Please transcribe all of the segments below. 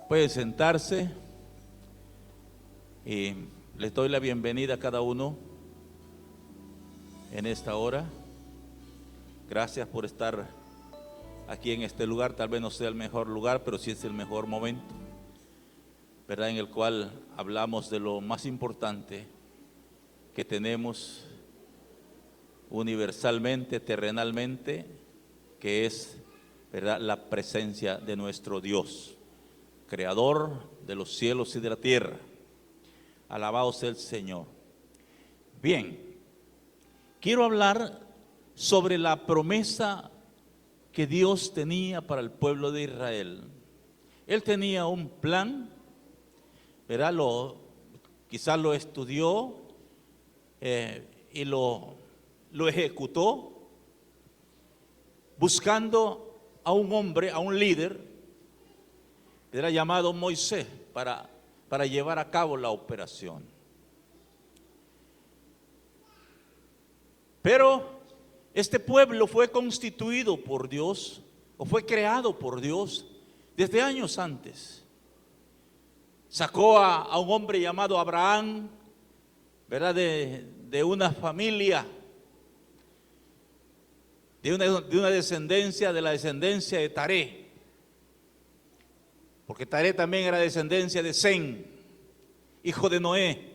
Pueden sentarse y les doy la bienvenida a cada uno en esta hora. Gracias por estar aquí en este lugar. Tal vez no sea el mejor lugar, pero sí es el mejor momento, ¿verdad? En el cual hablamos de lo más importante que tenemos universalmente, terrenalmente, que es, ¿verdad?, la presencia de nuestro Dios, creador de los cielos y de la tierra. Alabado sea el Señor. Bien, quiero hablar sobre la promesa que Dios tenía para el pueblo de Israel. Él tenía un plan, ¿verdad? Quizás lo estudió y lo ejecutó, buscando a un hombre, a un líder, que era llamado Moisés, para llevar a cabo la operación. Pero este pueblo fue constituido por Dios, o fue creado por Dios desde años antes. Sacó a un hombre llamado Abraham, ¿verdad?, de una familia, de una descendencia, de la descendencia de Taré, porque Taré también era descendencia de Sem, hijo de Noé.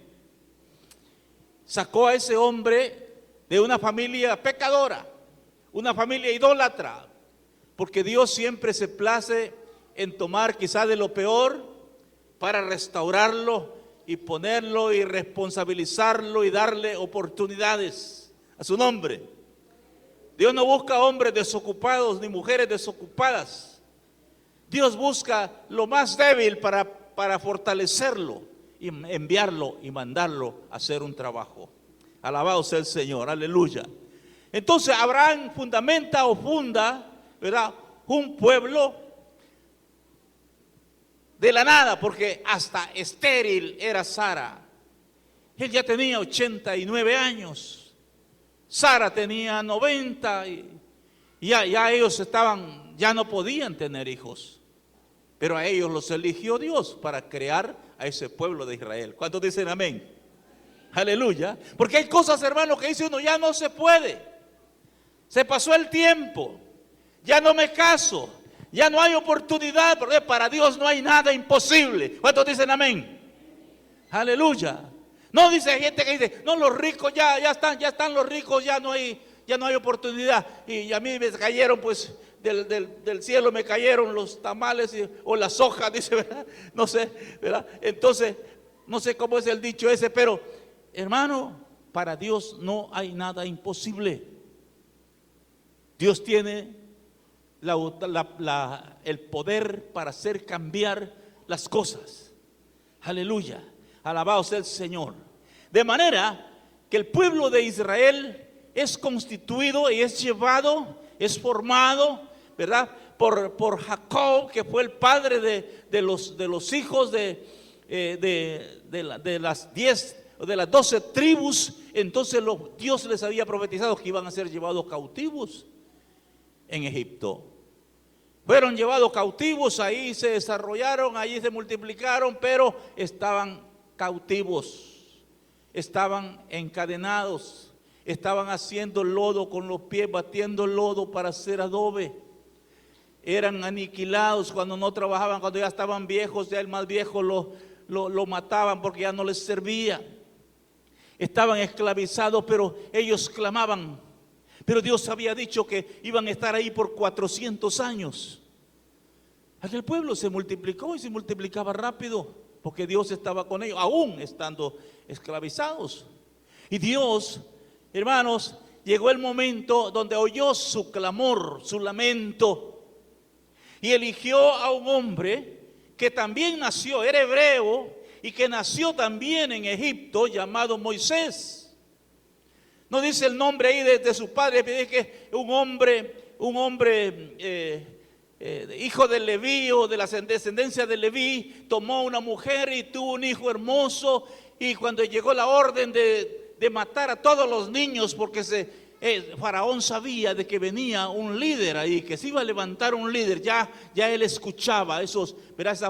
Sacó a ese hombre de una familia pecadora, una familia idólatra, porque Dios siempre se place en tomar quizás de lo peor para restaurarlo y ponerlo y responsabilizarlo y darle oportunidades a su nombre. Dios no busca hombres desocupados ni mujeres desocupadas. Dios busca lo más débil para fortalecerlo y enviarlo y mandarlo a hacer un trabajo. Alabado sea el Señor, aleluya. Entonces Abraham funda, ¿verdad?, un pueblo de la nada, porque hasta estéril era Sara. Él ya tenía 89 años, Sara tenía 90 y ya ellos ya no podían tener hijos. Pero a ellos los eligió Dios para crear a ese pueblo de Israel. ¿Cuántos dicen amén? Aleluya. Porque hay cosas, hermano, que dice uno, ya no se puede. Se pasó el tiempo. Ya no me caso. Ya no hay oportunidad. Porque para Dios no hay nada imposible. ¿Cuántos dicen amén? Aleluya. No dice gente que dice, no, los ricos ya están los ricos, ya no hay oportunidad. Y a mí me cayeron, pues, del cielo me cayeron los tamales o las hojas, dice, ¿verdad? No sé, ¿verdad? Entonces, no sé cómo es el dicho ese, pero hermano, para Dios no hay nada imposible. Dios tiene el poder para hacer cambiar las cosas. Aleluya, alabado sea el Señor. De manera que el pueblo de Israel es constituido y es llevado, es formado, ¿verdad?, por Jacob, que fue el padre de los hijos de las 10 o de las 12 tribus. Entonces Dios les había profetizado que iban a ser llevados cautivos en Egipto. Fueron llevados cautivos, ahí se desarrollaron, ahí se multiplicaron, pero estaban cautivos, estaban encadenados, estaban haciendo lodo con los pies, batiendo lodo para hacer adobe. Eran aniquilados cuando no trabajaban, cuando ya estaban viejos, ya el más viejo lo mataban porque ya no les servía. Estaban esclavizados, pero ellos clamaban. Pero Dios había dicho que iban a estar ahí por 400 años. Aquel pueblo se multiplicó y se multiplicaba rápido, porque Dios estaba con ellos, aún estando esclavizados. Y Dios, hermanos, llegó el momento donde oyó su clamor, su lamento, y eligió a un hombre que también nació, era hebreo, y que nació también en Egipto, llamado Moisés. No dice el nombre ahí de su padre, pero dice que un hombre hijo de Leví, o de la descendencia de Leví, tomó una mujer y tuvo un hijo hermoso. Y cuando llegó la orden de matar a todos los niños, porque Faraón sabía de que venía un líder ahí, que se iba a levantar un líder. Ya él escuchaba esos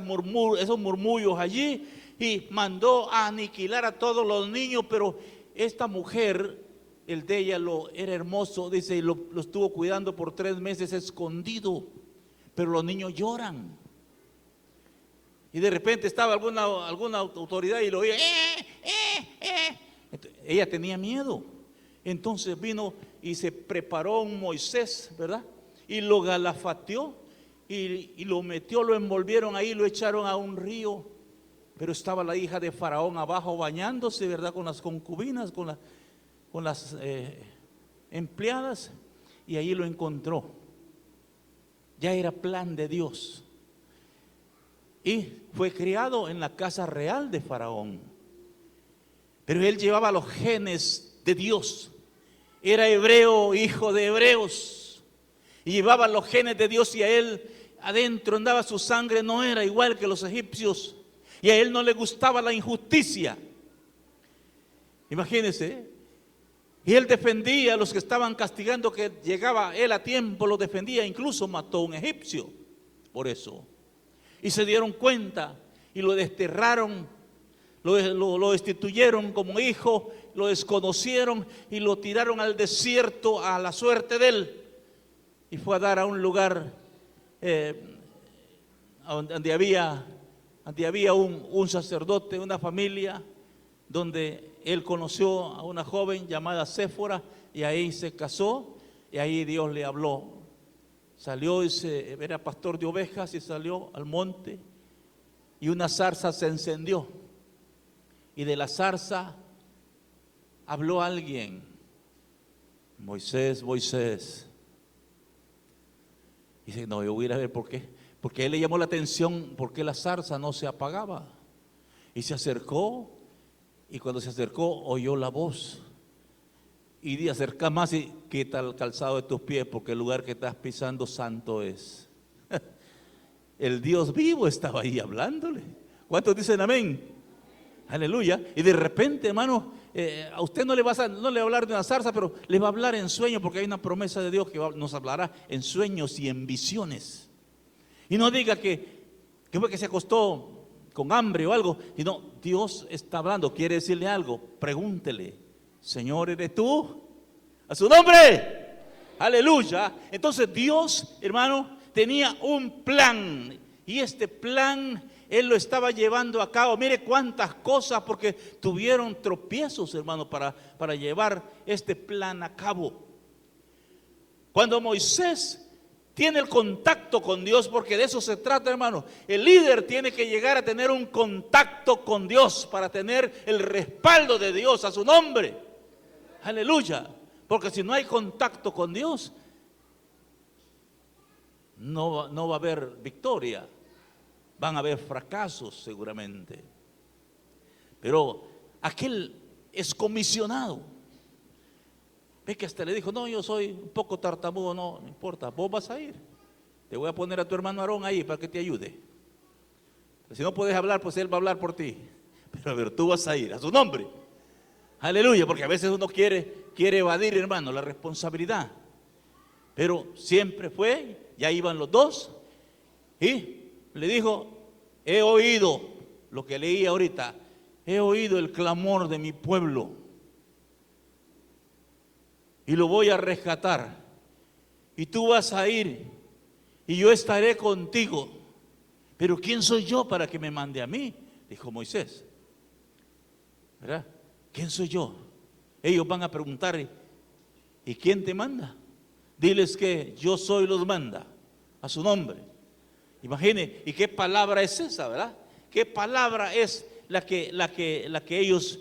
murmullos allí, y mandó a aniquilar a todos los niños. Pero esta mujer, el de ella era hermoso, dice, y lo estuvo cuidando por 3 meses escondido. Pero los niños lloran. Y de repente estaba alguna autoridad y lo oía. Entonces, ella tenía miedo. Entonces vino y se preparó un Moisés, ¿verdad? Y lo galafateó y lo metió, lo envolvieron ahí, lo echaron a un río. Pero estaba la hija de Faraón abajo bañándose, ¿verdad? Con las concubinas, con las empleadas. Y ahí lo encontró. Ya era plan de Dios. Y fue criado en la casa real de Faraón. Pero él llevaba los genes de Dios. Era hebreo, hijo de hebreos. Y llevaba los genes de Dios, y a él adentro andaba su sangre. No era igual que los egipcios. Y a él no le gustaba la injusticia. Imagínense. Y él defendía a los que estaban castigando, que llegaba él a tiempo, los defendía. Incluso mató a un egipcio por eso. Y se dieron cuenta y lo desterraron, lo destituyeron como hijo, lo desconocieron y lo tiraron al desierto a la suerte de él. Y fue a dar a un lugar donde había un sacerdote, una familia, donde él conoció a una joven llamada Séfora, y ahí se casó, y ahí Dios le habló. Salió, era pastor de ovejas, y salió al monte, y una zarza se encendió, y de la zarza habló alguien: Moisés, Moisés. Y dice: no, yo voy a ir a ver por qué. Porque a él le llamó la atención porque la zarza no se apagaba. Y se acercó, y cuando se acercó oyó la voz. Y de acerca más y quita el calzado de tus pies, porque el lugar que estás pisando santo es. El Dios vivo estaba ahí hablándole. ¿Cuántos dicen amén? Aleluya. Y de repente, hermano, a usted no le va a hablar de una zarza, pero le va a hablar en sueños, porque hay una promesa de Dios que nos hablará en sueños y en visiones. Y no diga que fue que se acostó con hambre o algo, sino Dios está hablando, quiere decirle algo. Pregúntele: Señor, ¿eres tú? A su nombre. Aleluya. Entonces Dios, hermano, tenía un plan, y este plan Él lo estaba llevando a cabo. Mire cuántas cosas, porque tuvieron tropiezos, hermano, para llevar este plan a cabo. Cuando Moisés tiene el contacto con Dios, porque de eso se trata, hermano. El líder tiene que llegar a tener un contacto con Dios para tener el respaldo de Dios a su nombre. Aleluya. Porque si no hay contacto con Dios, no va a haber victoria. Van a haber fracasos seguramente. Pero aquel excomisionado, ve que hasta le dijo: no, yo soy un poco tartamudo, no importa, vos vas a ir. Te voy a poner a tu hermano Aarón ahí para que te ayude. Pero si no puedes hablar, pues él va a hablar por ti. Pero a ver, tú vas a ir, a su nombre. Aleluya, porque a veces uno quiere evadir, hermano, la responsabilidad. Pero siempre fue, ya iban los dos, y le dijo: he oído lo que leí ahorita, he oído el clamor de mi pueblo, y lo voy a rescatar, y tú vas a ir, y yo estaré contigo. Pero ¿quién soy yo para que me mande a mí? Dijo Moisés, ¿verdad? ¿Quién soy yo? Ellos van a preguntar: ¿y quién te manda? Diles que yo soy, los manda, a su nombre. Imagine, ¿y qué palabra es esa, verdad? ¿Qué palabra es la que ellos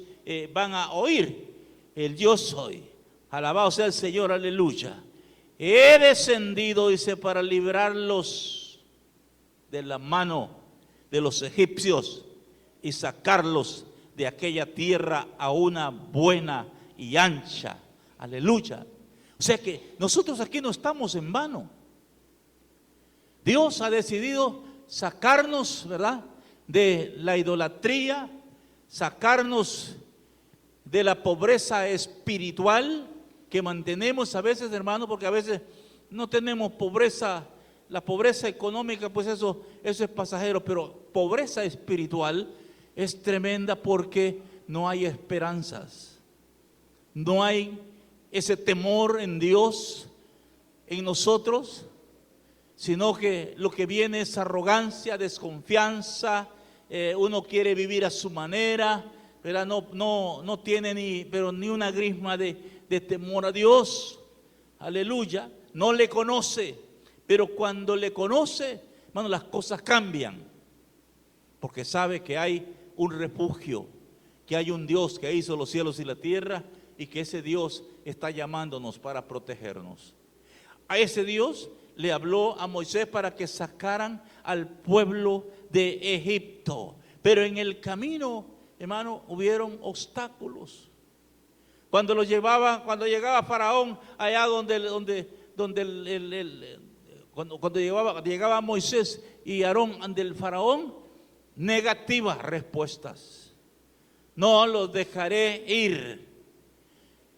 van a oír? El yo soy. Alabado sea el Señor, aleluya. He descendido, dice, para librarlos de la mano de los egipcios y sacarlos de aquella tierra a una buena y ancha. Aleluya. O sea que nosotros aquí no estamos en vano. Dios ha decidido sacarnos, ¿verdad?, de la idolatría, sacarnos de la pobreza espiritual que mantenemos a veces, hermano, porque a veces no tenemos pobreza. La pobreza económica, pues eso es pasajero, pero pobreza espiritual es tremenda porque no hay esperanzas. No hay ese temor en Dios, en nosotros, sino que lo que viene es arrogancia, desconfianza. Uno quiere vivir a su manera, pero no tiene ni una grisma de temor a Dios. Aleluya. No le conoce. Pero cuando le conoce, hermano, las cosas cambian. Porque sabe que hay un refugio, que hay un Dios que hizo los cielos y la tierra, y que ese Dios está llamándonos para protegernos. A ese Dios le habló a Moisés para que sacaran al pueblo de Egipto. Pero en el camino, hermano, hubieron obstáculos. Cuando llegaba Faraón allá cuando llegaba Moisés y Aarón ante el Faraón, negativas respuestas. No los dejaré ir.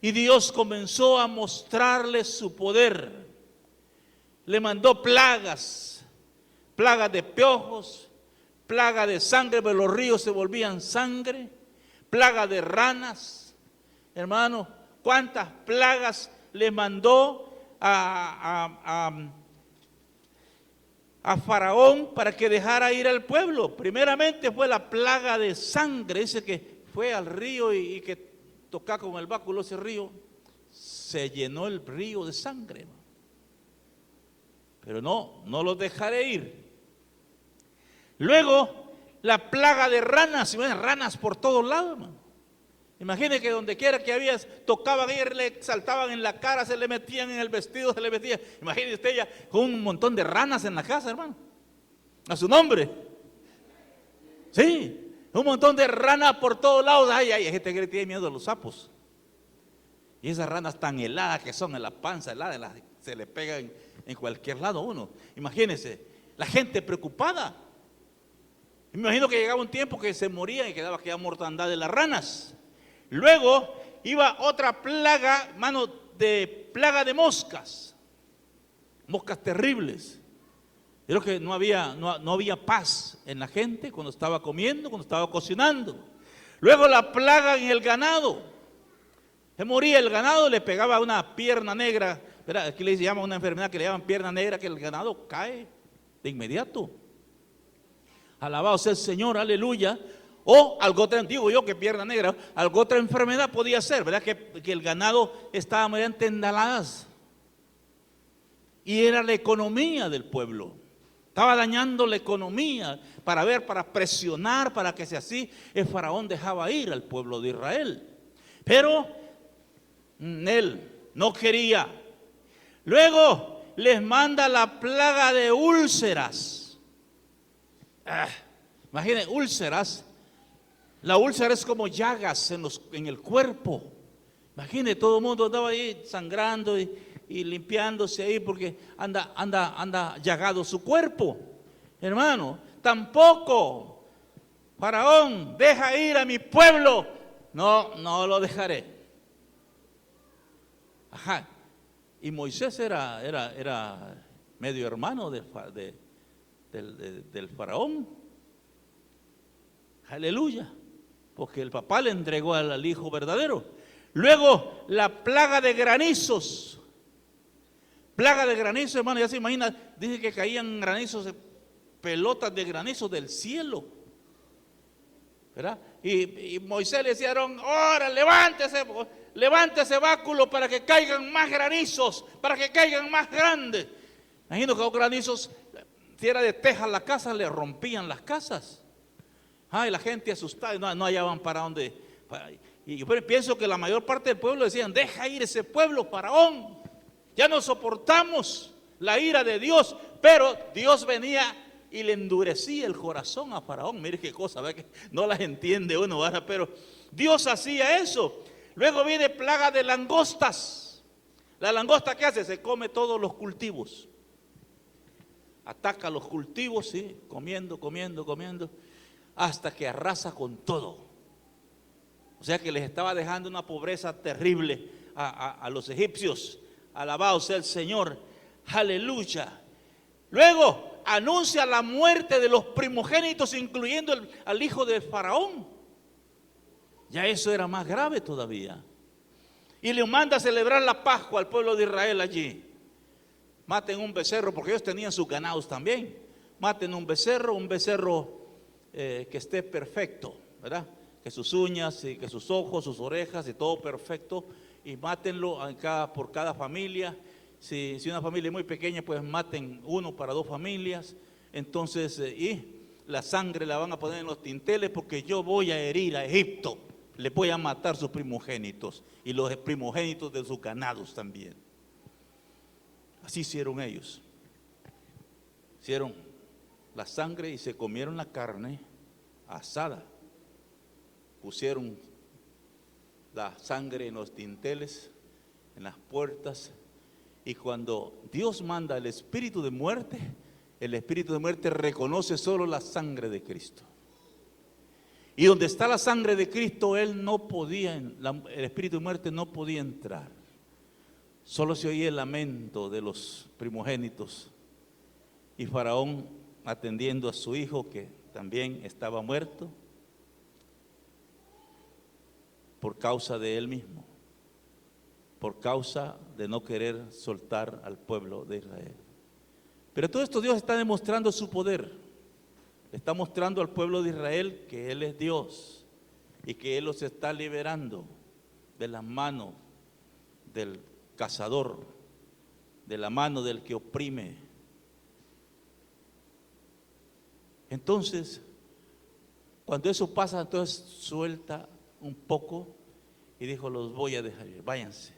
Y Dios comenzó a mostrarles su poder. Le mandó plagas de piojos, plaga de sangre, pero los ríos se volvían sangre, plaga de ranas. Hermano, ¿cuántas plagas le mandó a Faraón para que dejara ir al pueblo? Primeramente fue la plaga de sangre, ese que fue al río y que tocaba con el báculo ese río, se llenó el río de sangre. Pero no los dejaré ir. Luego, la plaga de ranas, ranas por todos lados, hermano. Imagine que donde quiera que había, tocaban y le saltaban en la cara, se le metían en el vestido, se le metían. Imagínese usted ya con un montón de ranas en la casa, hermano. A su nombre. Sí, un montón de ranas por todos lados. Ay, hay gente que le tiene miedo a los sapos. Y esas ranas tan heladas que son en la panza, heladas, se le pegan en cualquier lado a uno. Imagínese, la gente preocupada. Me imagino que llegaba un tiempo que se morían y quedaba aquella mortandad de las ranas. Luego iba otra plaga, plaga de moscas. Moscas terribles. Creo que no había paz en la gente cuando estaba comiendo, cuando estaba cocinando. Luego la plaga en el ganado. Se moría el ganado, le pegaba una pierna negra. ¿Verdad? Aquí le llaman una enfermedad que le llaman pierna negra, que el ganado cae de inmediato. Alabado sea el Señor, aleluya. O algo otra, digo yo que pierna negra, algo otra enfermedad podía ser, ¿verdad? Que el ganado estaba mediante endaladas. Y era la economía del pueblo. Estaba dañando la economía para presionar, para que si así el faraón dejaba ir al pueblo de Israel. Pero él no quería. Luego les manda la plaga de úlceras. Imaginen, úlceras. La úlcera es como llagas en el cuerpo. Imaginen, todo el mundo andaba ahí sangrando y limpiándose ahí porque anda llagado su cuerpo. Hermano, tampoco Faraón, deja ir a mi pueblo. No lo dejaré. Ajá. Y Moisés era medio hermano del Faraón. Aleluya. Porque el papá le entregó al hijo verdadero. Luego, la plaga de granizos. Plaga de granizo, hermano, ya se imagina, dice que caían granizos, pelotas de granizo del cielo, ¿verdad? Y Moisés le decía a Aarón, ahora levántese báculo para que caigan más granizos, para que caigan más grandes. Imagino que los granizos, si era de tejas la casa, le rompían las casas. Ay, la gente asustada, no hallaban para dónde. Y yo pienso que la mayor parte del pueblo decían, deja ir ese pueblo, Faraón. Ya no soportamos la ira de Dios, pero Dios venía y le endurecía el corazón a Faraón. Mire qué cosa, ¿verdad? Que no las entiende uno, ¿verdad? Pero Dios hacía eso. Luego viene plaga de langostas. La langosta, ¿qué hace? Se come todos los cultivos. Ataca los cultivos, sí, comiendo, hasta que arrasa con todo. O sea que les estaba dejando una pobreza terrible a los egipcios. Alabado sea el Señor, aleluya. Luego anuncia la muerte de los primogénitos, incluyendo al hijo de Faraón. Ya eso era más grave todavía. Y le manda a celebrar la Pascua al pueblo de Israel allí. Maten un becerro, porque ellos tenían sus ganados también. Maten un becerro que esté perfecto, ¿verdad? Que sus uñas y que sus ojos, sus orejas y todo perfecto. Y mátenlo por cada familia. Si una familia es muy pequeña, pues maten uno para 2 familias. Entonces, y la sangre la van a poner en los tinteles, porque yo voy a herir a Egipto. Le voy a matar sus primogénitos y los primogénitos de sus ganados también. Así hicieron ellos. Hicieron la sangre y se comieron la carne asada. Pusieron la sangre en los dinteles, en las puertas. Y cuando Dios manda el espíritu de muerte reconoce solo la sangre de Cristo. Y donde está la sangre de Cristo, el espíritu de muerte no podía entrar. Solo se oía el lamento de los primogénitos. Y Faraón, atendiendo a su hijo que también estaba muerto, por causa de él mismo, por causa de no querer soltar al pueblo de Israel. Pero todo esto Dios está demostrando su poder. Está mostrando al pueblo de Israel que Él es Dios y que Él los está liberando de las manos del cazador, de la mano del que oprime. Entonces, cuando eso pasa, entonces suelta un poco y dijo: los voy a dejar ir, váyanse,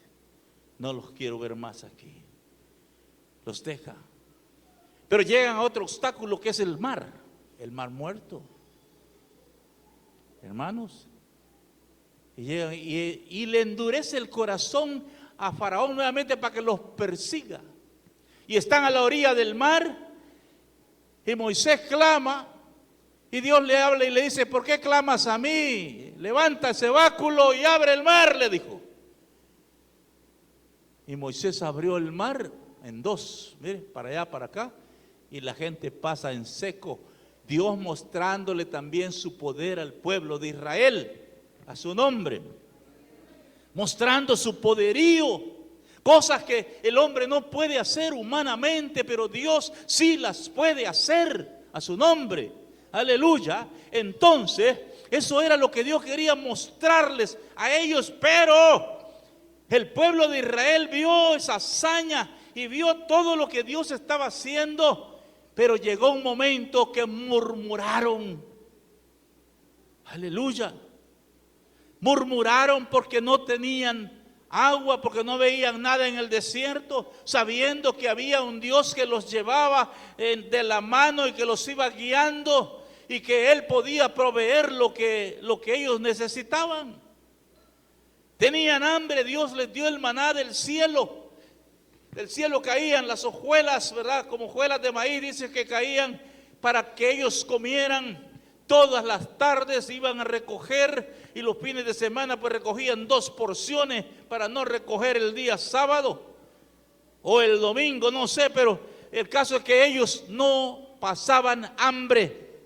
no los quiero ver más aquí. Los deja. Pero llegan a otro obstáculo, que es el mar muerto, hermanos. Y le endurece el corazón a Faraón nuevamente para que los persiga. Y están a la orilla del mar, y Moisés clama, y Dios le habla y le dice: ¿por qué clamas a mí? Levanta ese báculo y abre el mar, le dijo. Y Moisés abrió el mar en 2, mire, para allá, para acá, y la gente pasa en seco. Dios mostrándole también su poder al pueblo de Israel, a su nombre, mostrando su poderío, cosas que el hombre no puede hacer humanamente, pero Dios sí las puede hacer a su nombre. Aleluya. Entonces, eso era lo que Dios quería mostrarles a ellos, pero el pueblo de Israel vio esa hazaña y vio todo lo que Dios estaba haciendo. Pero llegó un momento que murmuraron. Aleluya. Murmuraron porque no tenían agua, porque no veían nada en el desierto, sabiendo que había un Dios que los llevaba de la mano y que los iba guiando, y que Él podía proveer lo que ellos necesitaban. Tenían hambre, Dios les dio el maná del cielo. Del cielo caían las hojuelas, ¿verdad? Como hojuelas de maíz, dice que caían para que ellos comieran. Todas las tardes iban a recoger, y los fines de semana pues recogían 2 porciones para no recoger el día sábado o el domingo, no sé, pero el caso es que ellos no pasaban hambre.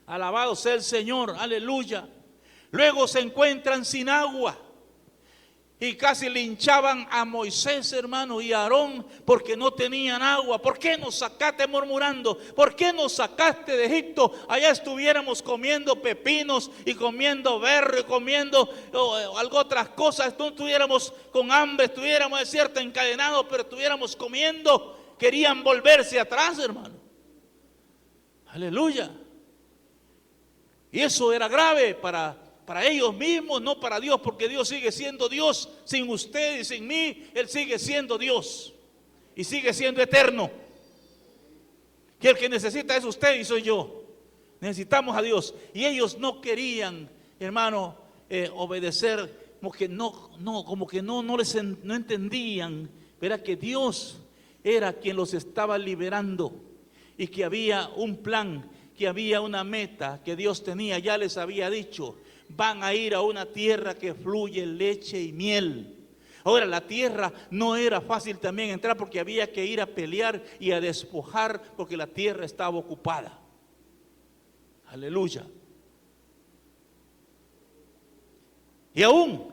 Alabado sea el Señor, aleluya. Luego se encuentran sin agua. Y casi linchaban a Moisés, hermano, y a Aarón, porque no tenían agua. ¿Por qué nos sacaste, murmurando? ¿Por qué nos sacaste de Egipto? Allá estuviéramos comiendo pepinos y comiendo berro y comiendo algo otras cosas. No estuviéramos con hambre, estuviéramos de cierto encadenados, pero estuviéramos comiendo. Querían volverse atrás, hermano. Aleluya. Y eso era grave para ellos mismos, no para Dios, porque Dios sigue siendo Dios. Sin usted y sin mí, Él sigue siendo Dios y sigue siendo eterno. Que el que necesita es usted y soy yo. Necesitamos a Dios. Y ellos no querían, hermano, obedecer, como que no entendían, ¿verdad? Que Dios era quien los estaba liberando y que había un plan, que había una meta que Dios tenía. Ya les había dicho: van a ir a una tierra que fluye leche y miel. Ahora, la tierra no era fácil también entrar porque había que ir a pelear y a despojar porque la tierra estaba ocupada. Aleluya. Y aún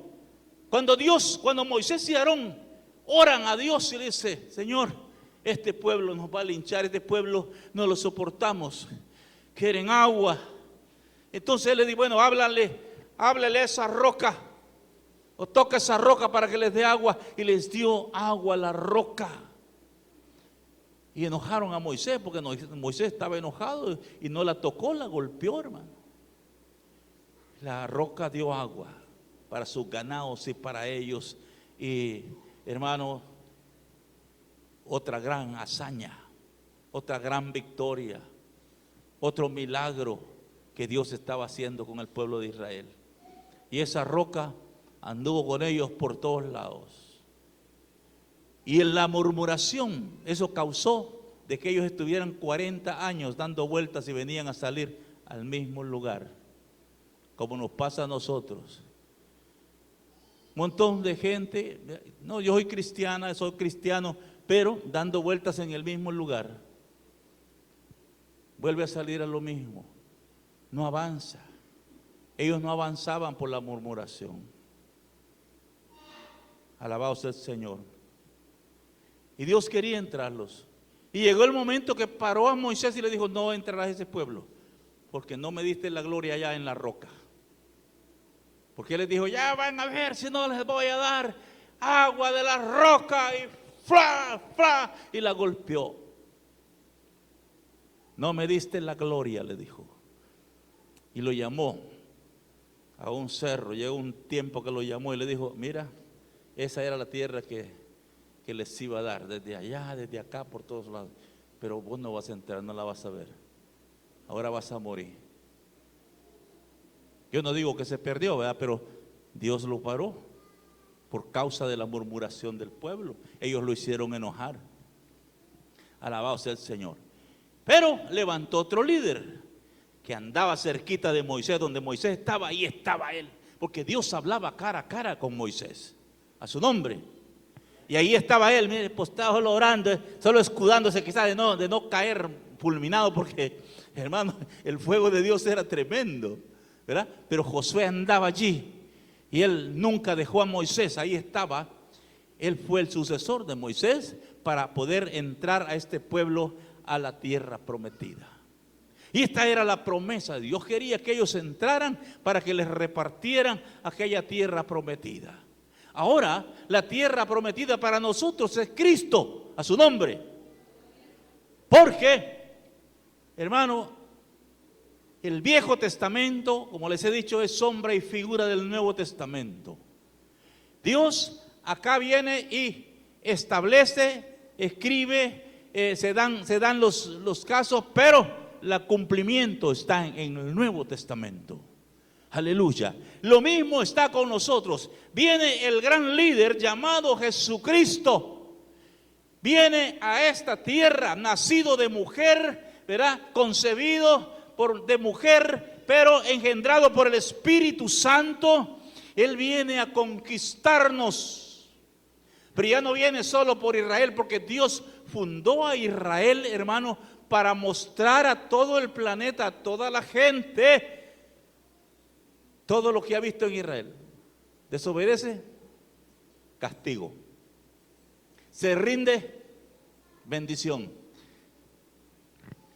cuando Moisés y Aarón oran a Dios y le dice: Señor, este pueblo nos va a linchar, este pueblo no lo soportamos, quieren agua. Entonces él le dice: bueno, háblale a esa roca, o toca esa roca para que les dé agua. Y les dio agua a la roca. Y enojaron a Moisés porque Moisés estaba enojado y no la tocó, la golpeó, hermano. La roca dio agua para sus ganados y para ellos. Y hermano, otra gran hazaña, otra gran victoria, otro milagro que Dios estaba haciendo con el pueblo de Israel. Y esa roca anduvo con ellos por todos lados. Y en la murmuración, eso causó de que ellos estuvieran 40 años dando vueltas y venían a salir al mismo lugar, como nos pasa a nosotros. Un montón de gente, no, yo soy cristiana, soy cristiano, pero dando vueltas en el mismo lugar, vuelve a salir a lo mismo, no avanza. Ellos no avanzaban por la murmuración. Alabado sea el Señor. Y Dios quería entrarlos. Y llegó el momento que paró a Moisés y le dijo: no entrarás a ese pueblo, porque no me diste la gloria allá en la roca. Porque él les dijo: ya van a ver si no les voy a dar agua de la roca. Y ¡fra, fra! Y la golpeó. No me diste la gloria, le dijo. Y lo llamó a un cerro. Llegó un tiempo que lo llamó y le dijo: mira, esa era la tierra que les iba a dar, desde allá, desde acá, por todos lados. Pero vos no vas a entrar, no la vas a ver. Ahora vas a morir. Yo no digo que se perdió, ¿verdad? Pero Dios lo paró por causa de la murmuración del pueblo. Ellos lo hicieron enojar. Alabado sea el Señor. Pero levantó otro líder que andaba cerquita de Moisés. Donde Moisés estaba, ahí estaba él, porque Dios hablaba cara a cara con Moisés, a su nombre. Y ahí estaba él, mire, postado solo orando, solo escudándose quizás de no caer fulminado, porque, hermano, el fuego de Dios era tremendo, ¿verdad? Pero Josué andaba allí y él nunca dejó a Moisés, ahí estaba. Él fue el sucesor de Moisés para poder entrar a este pueblo a la tierra prometida. Y esta era la promesa. Dios quería que ellos entraran para que les repartieran aquella tierra prometida. Ahora, la tierra prometida para nosotros es Cristo, a su nombre. Porque, hermano, el Viejo Testamento, como les he dicho, es sombra y figura del Nuevo Testamento. Dios acá viene y establece, escribe, se dan los casos, pero el cumplimiento está en el Nuevo Testamento. Aleluya. Lo mismo está con nosotros. Viene el gran líder llamado Jesucristo. Viene a esta tierra, nacido de mujer, ¿verdad? Concebido de mujer, pero engendrado por el Espíritu Santo. Él viene a conquistarnos. Pero ya no viene solo por Israel, porque Dios fundó a Israel, hermano, para mostrar a todo el planeta, a toda la gente, todo lo que ha visto en Israel. Desobedece, castigo. Se rinde, bendición.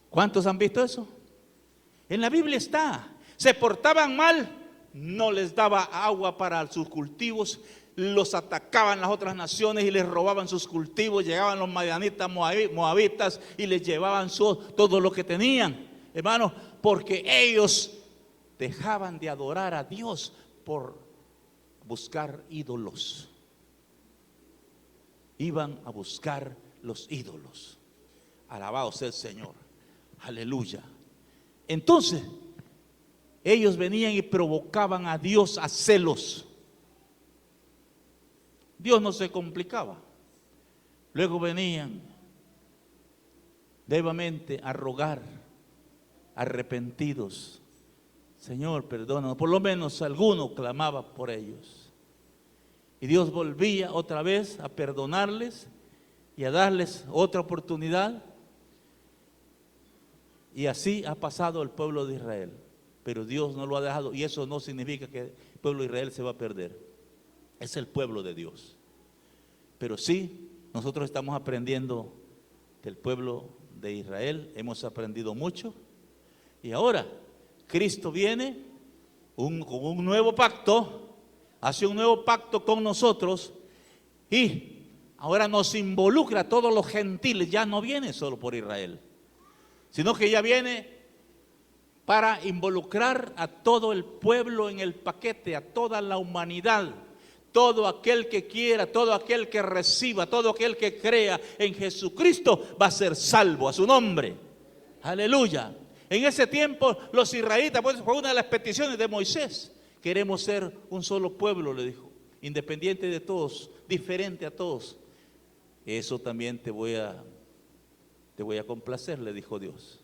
¿Cuántos han visto eso? En la Biblia está. Se portaban mal, no les daba agua para sus cultivos, los atacaban las otras naciones y les robaban sus cultivos. Llegaban los madianitas, moabitas, y les llevaban todo lo que tenían, hermanos, porque ellos dejaban de adorar a Dios por buscar ídolos. Iban a buscar los ídolos. Alabado sea el Señor. Aleluya. Entonces, ellos venían y provocaban a Dios a celos. Dios no se complicaba. Luego venían nuevamente a rogar, arrepentidos: Señor, perdónanos. Por lo menos alguno clamaba por ellos. Y Dios volvía otra vez a perdonarles y a darles otra oportunidad. Y así ha pasado el pueblo de Israel. Pero Dios no lo ha dejado, y eso no significa que el pueblo de Israel se va a perder. Es el pueblo de Dios. Pero sí, nosotros estamos aprendiendo del pueblo de Israel, hemos aprendido mucho. Y ahora Cristo viene con un nuevo pacto, hace un nuevo pacto con nosotros, y ahora nos involucra a todos los gentiles. Ya no viene solo por Israel, sino que ya viene para involucrar a todo el pueblo en el paquete, a toda la humanidad. Todo aquel que quiera, todo aquel que reciba, todo aquel que crea en Jesucristo va a ser salvo a su nombre. Aleluya. En ese tiempo los israelitas, pues fue una de las peticiones de Moisés. Queremos ser un solo pueblo, le dijo, independiente de todos, diferente a todos. Eso también te voy a complacer, le dijo Dios.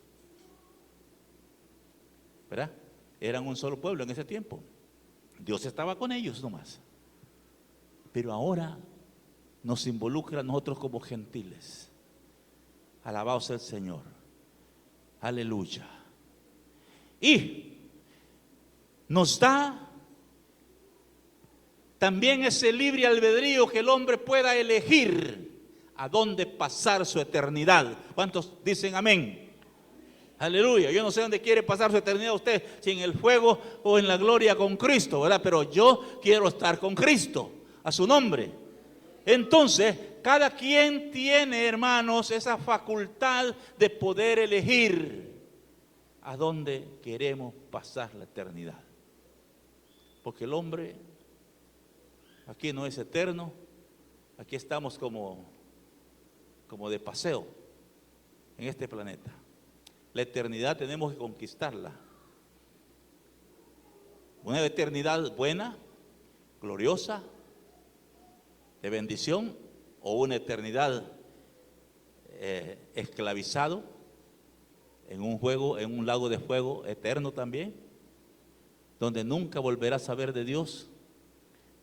¿Verdad? Eran un solo pueblo en ese tiempo. Dios estaba con ellos nomás. Pero ahora nos involucra a nosotros como gentiles. Alabado sea el Señor. Aleluya. Y nos da también ese libre albedrío que el hombre pueda elegir a dónde pasar su eternidad. ¿Cuántos dicen amén? Aleluya. Yo no sé dónde quiere pasar su eternidad usted, si en el fuego o en la gloria con Cristo, ¿verdad? Pero yo quiero estar con Cristo, a su nombre. Entonces, cada quien tiene, hermanos, esa facultad de poder elegir a dónde queremos pasar la eternidad. Porque el hombre aquí no es eterno, aquí estamos como de paseo en este planeta. La eternidad tenemos que conquistarla. Una eternidad buena, gloriosa, de bendición, o una eternidad esclavizado en un juego, en un lago de fuego eterno también, donde nunca volverá a saber de Dios,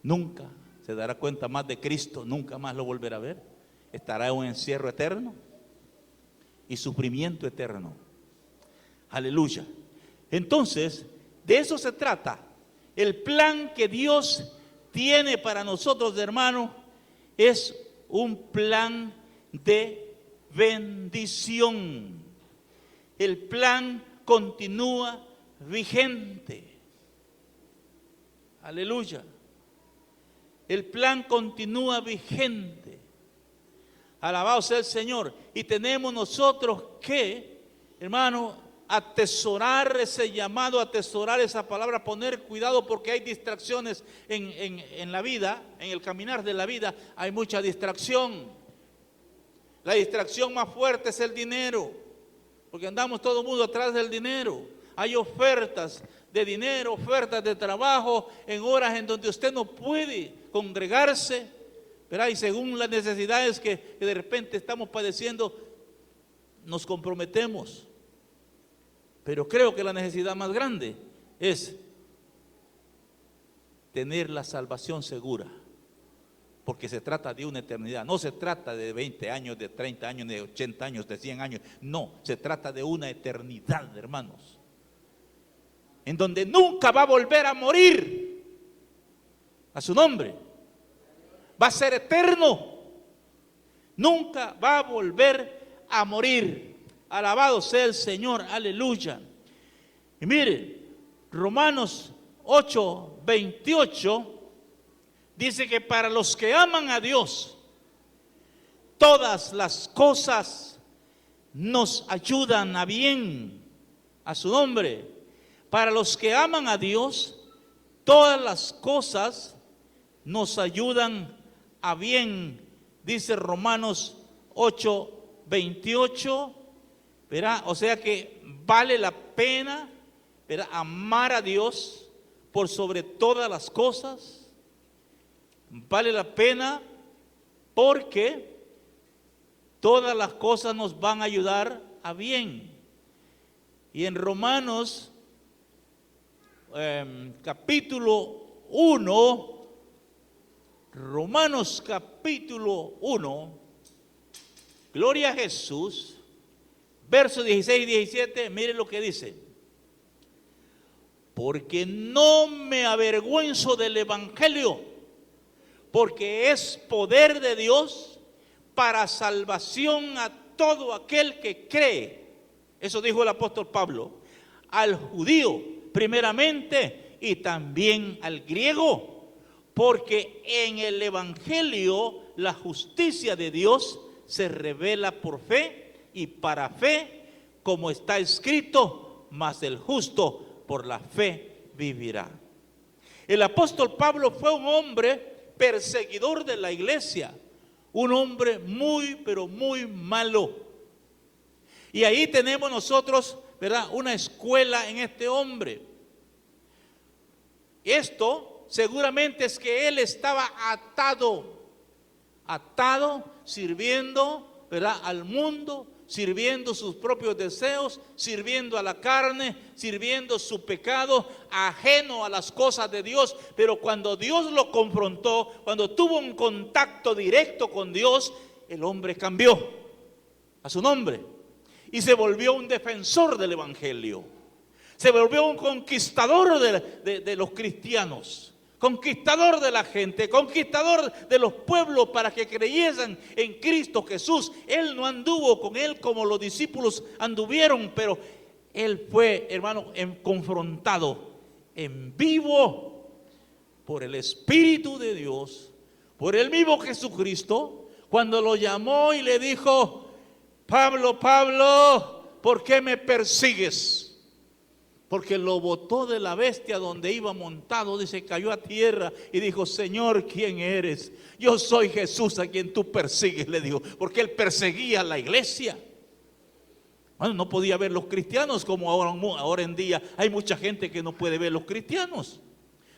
nunca se dará cuenta más de Cristo, nunca más lo volverá a ver. Estará en un encierro eterno y sufrimiento eterno. Aleluya. Entonces, de eso se trata. El plan que Dios tiene para nosotros, hermanos, es un plan de bendición. El plan continúa vigente. Aleluya. El plan continúa vigente. Alabado sea el Señor. Y tenemos nosotros que, hermano, atesorar ese llamado, atesorar esa palabra, poner cuidado, porque hay distracciones en la vida, en el caminar de la vida, hay mucha distracción. La distracción más fuerte es el dinero, porque andamos todo el mundo atrás del dinero. Hay ofertas de dinero, ofertas de trabajo en horas en donde usted no puede congregarse, ¿verdad? Y según las necesidades que de repente estamos padeciendo, nos comprometemos. Pero creo que la necesidad más grande es tener la salvación segura, porque se trata de una eternidad. No se trata de 20 años, de 30 años, de 80 años, de 100 años. No, se trata de una eternidad, hermanos, en donde nunca va a volver a morir. A su nombre. Va a ser eterno. Nunca va a volver a morir. Alabado sea el Señor, aleluya. Y mire, Romanos 8:28 dice que para los que aman a Dios, todas las cosas nos ayudan a bien, a su nombre. Para los que aman a Dios, todas las cosas nos ayudan a bien, dice Romanos 8:28. ¿Verá? O sea que vale la pena, ¿verá?, amar a Dios por sobre todas las cosas. Vale la pena porque todas las cosas nos van a ayudar a bien. Y en Romanos capítulo 1, Romanos capítulo 1, gloria a Jesús, versos 16 y 17, miren lo que dice. Porque no me avergüenzo del evangelio, porque es poder de Dios para salvación a todo aquel que cree. Eso dijo el apóstol Pablo. Al judío primeramente y también al griego. Porque en el evangelio la justicia de Dios se revela por fe y para fe, como está escrito, mas el justo por la fe vivirá. El apóstol Pablo fue un hombre perseguidor de la iglesia, un hombre muy, pero muy malo. Y ahí tenemos nosotros, ¿verdad?, una escuela en este hombre. Esto seguramente es que él estaba atado, sirviendo, ¿verdad?, al mundo, sirviendo sus propios deseos, sirviendo a la carne, sirviendo su pecado, ajeno a las cosas de Dios. Pero cuando Dios lo confrontó, cuando tuvo un contacto directo con Dios, el hombre cambió a su nombre y se volvió un defensor del evangelio. Se volvió un conquistador de los cristianos, conquistador de la gente, conquistador de los pueblos para que creyesen en Cristo Jesús. Él no anduvo con él como los discípulos anduvieron, pero él fue, hermano, confrontado en vivo por el Espíritu de Dios, por el mismo Jesucristo, cuando lo llamó y le dijo: Pablo, Pablo, ¿por qué me persigues? Porque lo botó de la bestia donde iba montado, dice, cayó a tierra y dijo: Señor, ¿quién eres? Yo soy Jesús a quien tú persigues, le dijo, porque él perseguía a la iglesia. Bueno, no podía ver los cristianos como ahora en día. Hay mucha gente que no puede ver los cristianos,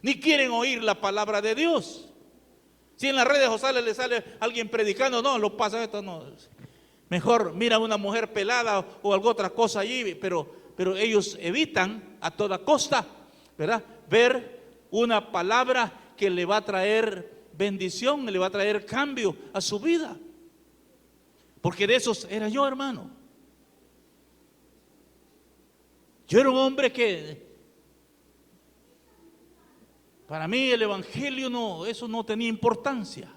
ni quieren oír la palabra de Dios. Si en las redes sociales le sale alguien predicando, no, lo pasa esto, no. Mejor mira a una mujer pelada o alguna otra cosa allí, pero ellos evitan a toda costa, ¿verdad?, ver una palabra que le va a traer bendición, le va a traer cambio a su vida. Porque de esos era yo, hermano. Yo era un hombre que, para mí el evangelio eso no tenía importancia.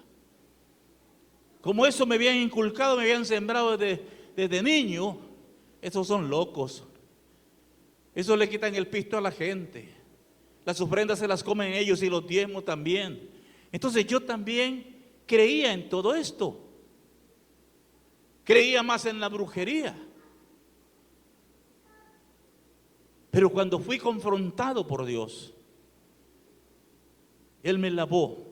Como eso me habían inculcado, me habían sembrado desde niño. Esos son locos. Eso le quitan el pisto a la gente. Las ofrendas se las comen ellos y los diezmos también. Entonces yo también creía en todo esto. Creía más en la brujería. Pero cuando fui confrontado por Dios, Él me lavó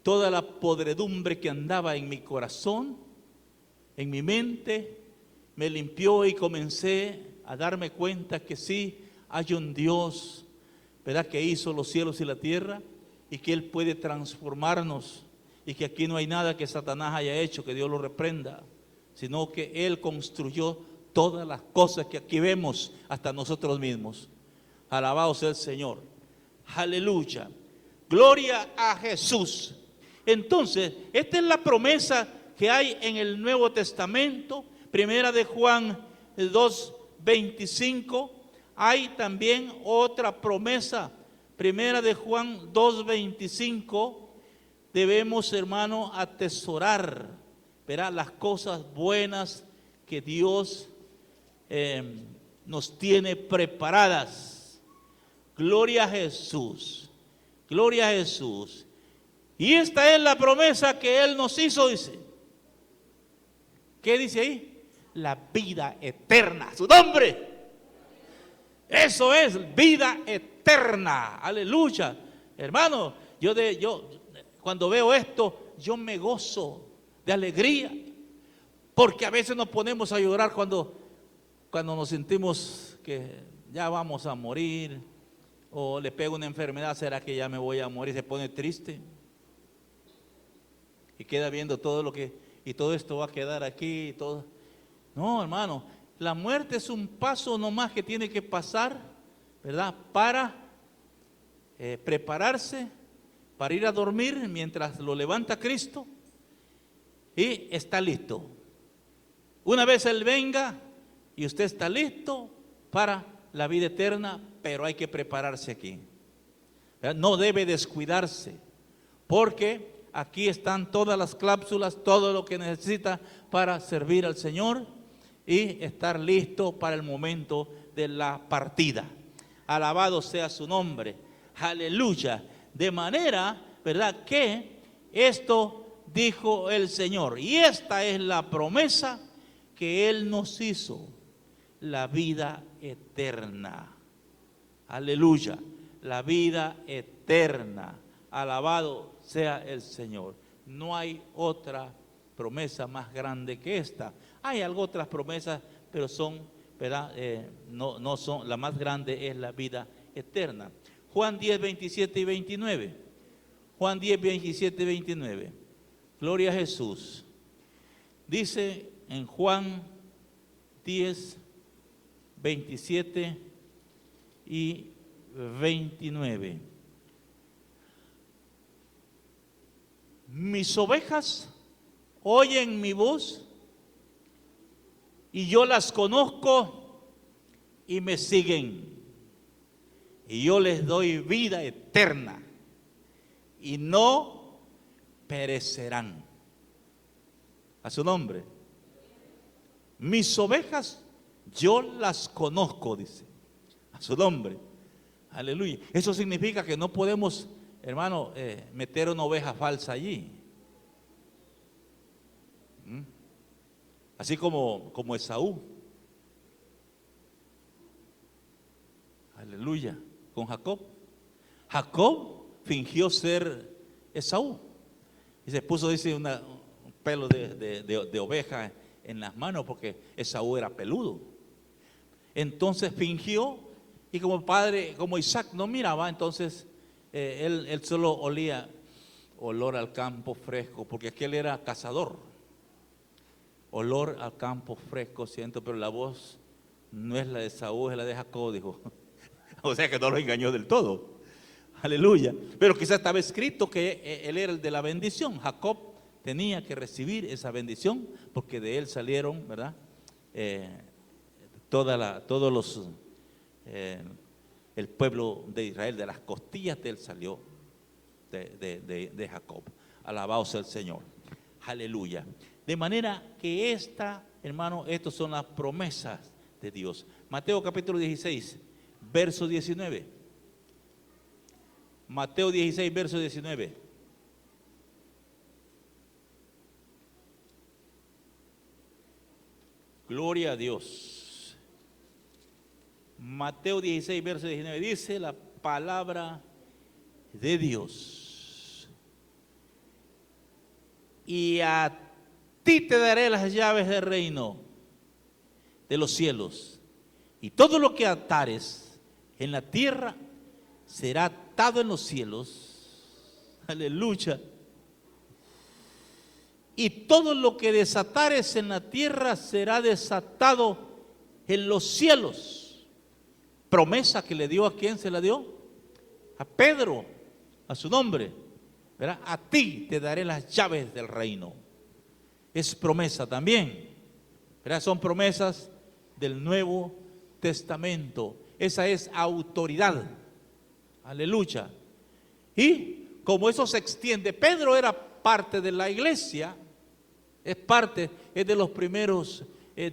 toda la podredumbre que andaba en mi corazón, en mi mente. Me limpió y comencé a darme cuenta que sí, hay un Dios, ¿verdad?, que hizo los cielos y la tierra, y que Él puede transformarnos, y que aquí no hay nada que Satanás haya hecho que Dios lo reprenda, sino que Él construyó todas las cosas que aquí vemos, hasta nosotros mismos. Alabado sea el Señor. Aleluya. Gloria a Jesús. Entonces, esta es la promesa que hay en el Nuevo Testamento. Primera de Juan 2:25. Hay también otra promesa. Primera de Juan 2:25. Debemos, hermano, atesorar, verá, las cosas buenas que Dios nos tiene preparadas. Gloria a Jesús. Gloria a Jesús. Y esta es la promesa que Él nos hizo, dice. ¿Qué dice ahí? La vida eterna, su nombre. Eso es vida eterna. Aleluya. Hermano, yo cuando veo esto, yo me gozo de alegría, porque a veces nos ponemos a llorar cuando nos sentimos que ya vamos a morir, o le pega una enfermedad. ¿Será que ya me voy a morir? Se pone triste y queda viendo todo lo que, y todo esto va a quedar aquí y todo. No, hermano, la muerte es un paso nomás que tiene que pasar, ¿verdad?, para prepararse para ir a dormir mientras lo levanta Cristo y está listo. Una vez Él venga y usted está listo para la vida eterna, pero hay que prepararse aquí. No debe descuidarse, porque aquí están todas las cláusulas, todo lo que necesita para servir al Señor y estar listo para el momento de la partida. Alabado sea su nombre, aleluya. De manera, ¿verdad?, que esto dijo el Señor, y esta es la promesa que Él nos hizo, la vida eterna. Aleluya, la vida eterna. Alabado sea el Señor. No hay otra promesa más grande que esta. Hay algo otras promesas, pero son, ¿verdad? No son, la más grande es la vida eterna. Juan 10, 27 y 29. Juan 10, 27 y 29. Gloria a Jesús. Dice en Juan 10, 27 y 29. Mis ovejas oyen mi voz y yo las conozco y me siguen. Y yo les doy vida eterna y no perecerán. A su nombre. Mis ovejas yo las conozco, dice. A su nombre. Aleluya. Eso significa que no podemos, hermano, meter una oveja falsa allí. Así como Esaú. Aleluya. Con Jacob. Jacob fingió ser Esaú. Y se puso, dice, un pelo de oveja en las manos porque Esaú era peludo. Entonces fingió, y como padre, como Isaac no miraba, entonces él solo olía olor al campo fresco, porque aquel era cazador. Olor al campo fresco siento, pero la voz no es la de Esaú, es la de Jacob, dijo. O sea que no lo engañó del todo. Aleluya. Pero quizás estaba escrito que él era el de la bendición. Jacob tenía que recibir esa bendición porque de él salieron, ¿verdad? Todos los el pueblo de Israel, de las costillas de él salió de Jacob. Alabado sea el Señor. Aleluya. De manera que hermano, estas son las promesas de Dios. Mateo capítulo 16, verso 19. Mateo 16, verso 19. Gloria a Dios. Mateo 16, verso 19. Dice la palabra de Dios. Y a ti te daré las llaves del reino de los cielos. Y todo lo que atares en la tierra será atado en los cielos. Aleluya. Y todo lo que desatares en la tierra será desatado en los cielos. Promesa que le dio, ¿a quién se la dio? A Pedro, a su nombre. ¿Verdad? A ti te daré las llaves del reino. Es promesa también. ¿Verdad? Son promesas del Nuevo Testamento. Esa es autoridad. Aleluya. Y como eso se extiende, Pedro era parte de la iglesia, es de los primeros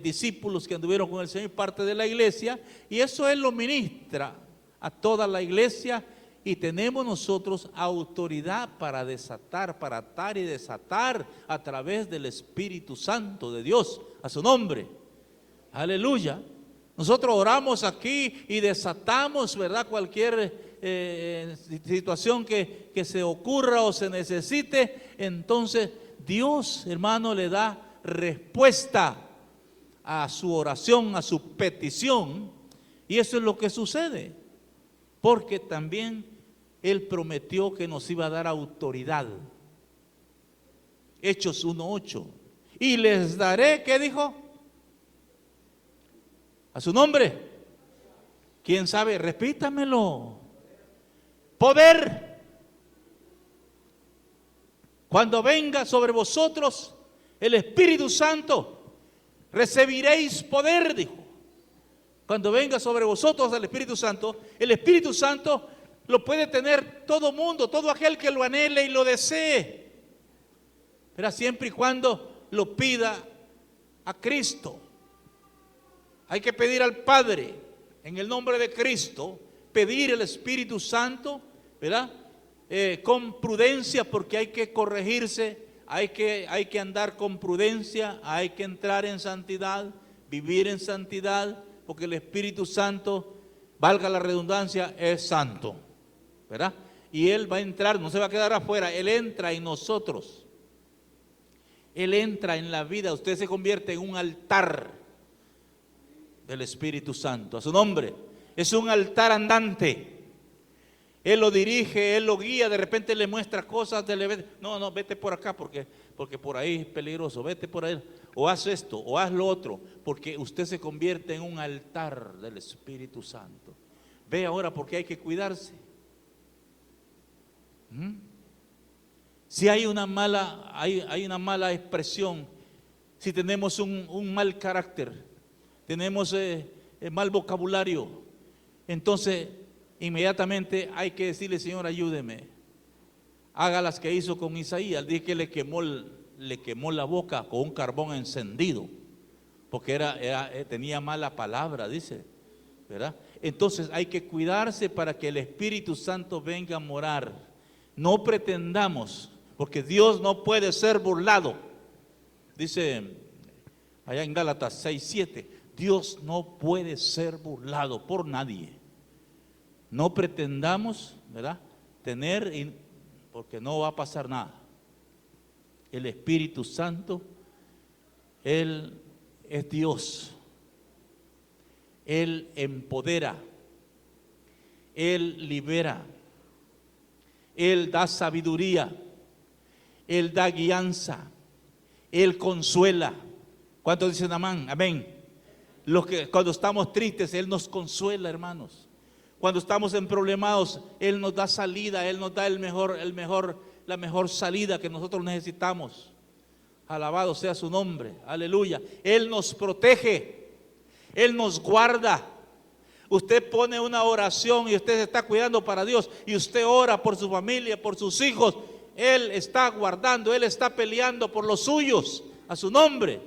discípulos que anduvieron con el Señor, parte de la iglesia, y eso Él lo ministra a toda la iglesia, y tenemos nosotros autoridad para desatar, para atar y desatar a través del Espíritu Santo de Dios, a su nombre. Aleluya. Nosotros oramos aquí y desatamos, ¿verdad?, cualquier situación que se ocurra o se necesite. Entonces Dios, hermano, le da respuesta a su oración, a su petición, y eso es lo que sucede, porque también Él prometió que nos iba a dar autoridad. Hechos 1:8. Y les daré, ¿qué dijo? A su nombre. ¿Quién sabe? Repítamelo. Poder Cuando venga sobre vosotros el Espíritu Santo, recibiréis poder, dijo. Cuando venga sobre vosotros el Espíritu Santo lo puede tener todo mundo, todo aquel que lo anhele y lo desee, pero siempre y cuando lo pida a Cristo. Hay que pedir al Padre en el nombre de Cristo, pedir el Espíritu Santo, ¿verdad? Con prudencia, porque hay que corregirse, hay que andar con prudencia, hay que entrar en santidad, vivir en santidad, porque el Espíritu Santo, valga la redundancia, es santo, ¿verdad? Y Él va a entrar, no se va a quedar afuera, Él entra en nosotros, Él entra en la vida, usted se convierte en un altar del Espíritu Santo, a su nombre, es un altar andante. Él lo dirige, Él lo guía, de repente le muestra cosas, no, vete por acá porque por ahí es peligroso, vete por ahí, o haz esto, o haz lo otro, porque usted se convierte en un altar del Espíritu Santo. Ve ahora por qué hay que cuidarse. Si hay una mala expresión, si tenemos un mal carácter, tenemos mal vocabulario, entonces inmediatamente hay que decirle: Señor, ayúdeme. Haga las que hizo con Isaías. Dice que le quemó la boca con un carbón encendido, porque tenía mala palabra, dice, ¿verdad? Entonces hay que cuidarse para que el Espíritu Santo venga a morar. No pretendamos, porque Dios no puede ser burlado. Dice allá en Gálatas 6:7, Dios no puede ser burlado por nadie. No pretendamos, ¿verdad?, porque no va a pasar nada. El Espíritu Santo, Él es Dios. Él empodera, Él libera, Él da sabiduría, Él da guianza, Él consuela. ¿Cuántos dicen amén? Amén. Cuando estamos tristes, Él nos consuela, hermanos. Cuando estamos en problemas, Él nos da salida, Él nos da la mejor salida que nosotros necesitamos. Alabado sea su nombre, aleluya. Él nos protege, Él nos guarda. Usted pone una oración y usted se está cuidando para Dios, y usted ora por su familia, por sus hijos. Él está guardando, Él está peleando por los suyos, a su nombre,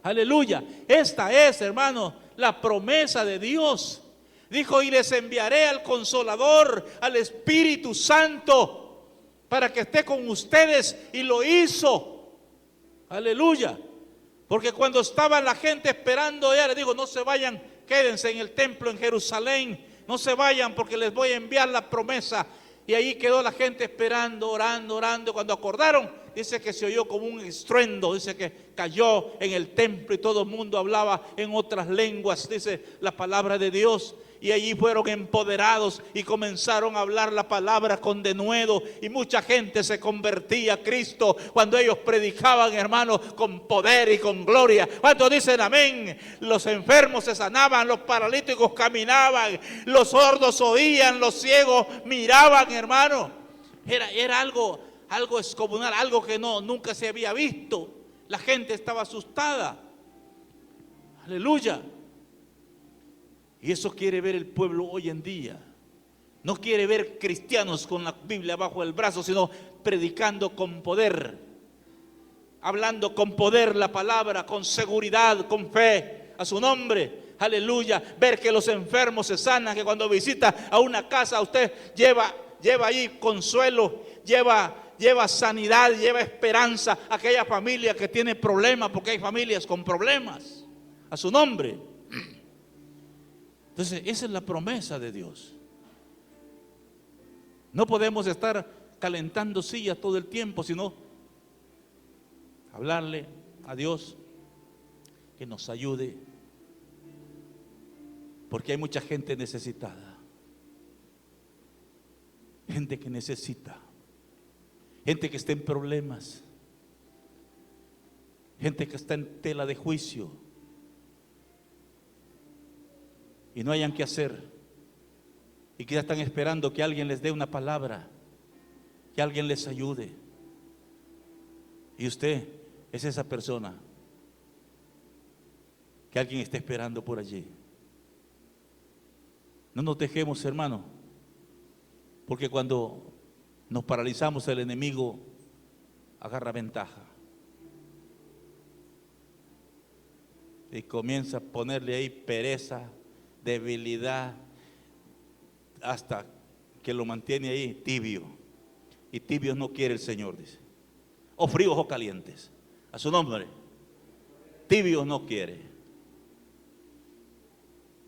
aleluya. Esta es, hermano, la promesa de Dios. Dijo: y les enviaré al Consolador, al Espíritu Santo, para que esté con ustedes. Y lo hizo, aleluya. Porque cuando estaba la gente esperando, ella le dijo: no se vayan, quédense en el templo en Jerusalén, no se vayan porque les voy a enviar la promesa. Y ahí quedó la gente esperando, orando. Cuando acordaron, dice que se oyó como un estruendo, dice que cayó en el templo y todo el mundo hablaba en otras lenguas, dice la palabra de Dios. Y allí fueron empoderados y comenzaron a hablar la palabra con denuedo, y mucha gente se convertía a Cristo cuando ellos predicaban, hermanos, con poder y con gloria. ¿Cuántos dicen amén? Los enfermos se sanaban, los paralíticos caminaban, los sordos oían, los ciegos miraban, hermano. Era algo excomunal, algo que nunca se había visto. La gente estaba asustada, aleluya. Y eso quiere ver el pueblo hoy en día. No quiere ver cristianos con la Biblia bajo el brazo, sino predicando con poder, hablando con poder la palabra, con seguridad, con fe, a su nombre, aleluya. Ver que los enfermos se sanan, que cuando visita a una casa usted lleva allí consuelo, lleva sanidad, lleva esperanza a aquella familia que tiene problemas, porque hay familias con problemas, a su nombre. Entonces, esa es la promesa de Dios. No podemos estar calentando sillas todo el tiempo, sino hablarle a Dios que nos ayude, porque hay mucha gente necesitada, gente que necesita, gente que está en problemas, gente que está en tela de juicio y no hayan qué hacer, y quizás están esperando que alguien les dé una palabra, que alguien les ayude. Y usted es esa persona que alguien está esperando por allí. No nos dejemos, hermano, porque cuando nos paralizamos el enemigo agarra ventaja y comienza a ponerle ahí pereza, debilidad, hasta que lo mantiene ahí tibio. Y tibios no quiere el Señor, dice. O fríos o calientes. A su nombre. Tibios no quiere.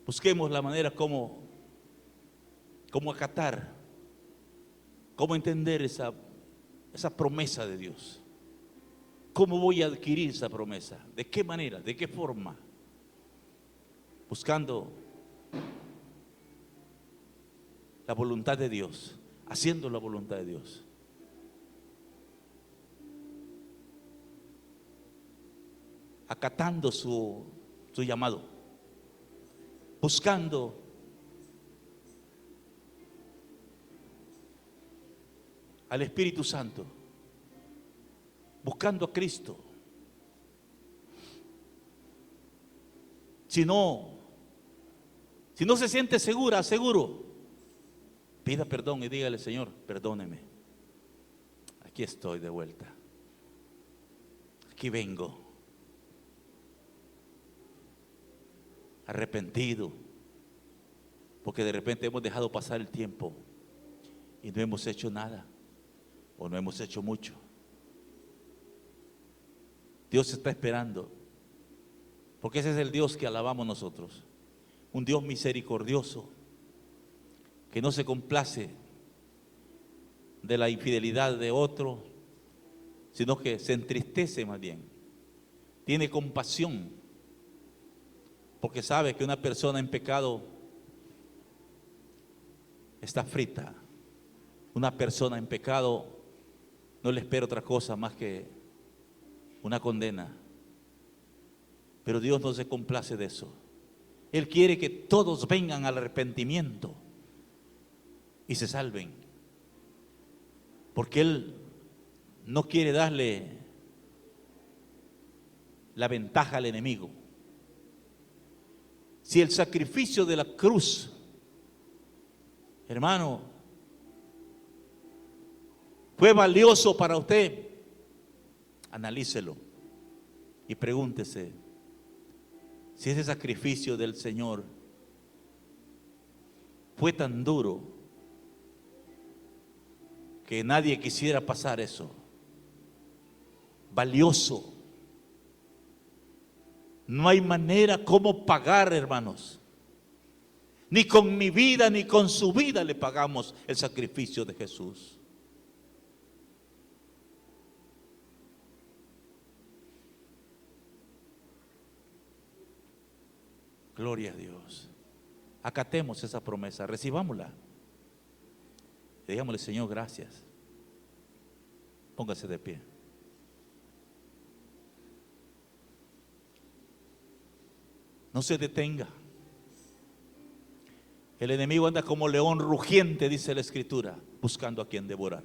Busquemos la manera como acatar, cómo entender esa promesa de Dios. ¿Cómo voy a adquirir esa promesa? ¿De qué manera? ¿De qué forma? Buscando la voluntad de Dios, haciendo la voluntad de Dios. Acatando su llamado, buscando al Espíritu Santo, buscando a Cristo. Si no se siente seguro, pida perdón y dígale: Señor, perdóneme, aquí estoy de vuelta, aquí vengo, arrepentido, porque de repente hemos dejado pasar el tiempo y no hemos hecho nada, o no hemos hecho mucho. Dios está esperando, porque ese es el Dios que alabamos nosotros, un Dios misericordioso, que no se complace de la infidelidad de otro, sino que se entristece más bien, tiene compasión, porque sabe que una persona en pecado está frita. Una persona en pecado no le espera otra cosa más que una condena. Pero Dios no se complace de eso. Él quiere que todos vengan al arrepentimiento y se salven, porque Él no quiere darle la ventaja al enemigo. Si el sacrificio de la cruz, hermano, fue valioso para usted, analícelo y pregúntese si ese sacrificio del Señor fue tan duro que nadie quisiera pasar eso. Valioso. No hay manera como pagar, hermanos. Ni con mi vida ni con su vida le pagamos el sacrificio de Jesús. Gloria a Dios. Acatemos esa promesa, recibámosla. Y digámosle: Señor, gracias. Póngase de pie. No se detenga. El enemigo anda como león rugiente, dice la Escritura, buscando a quien devorar.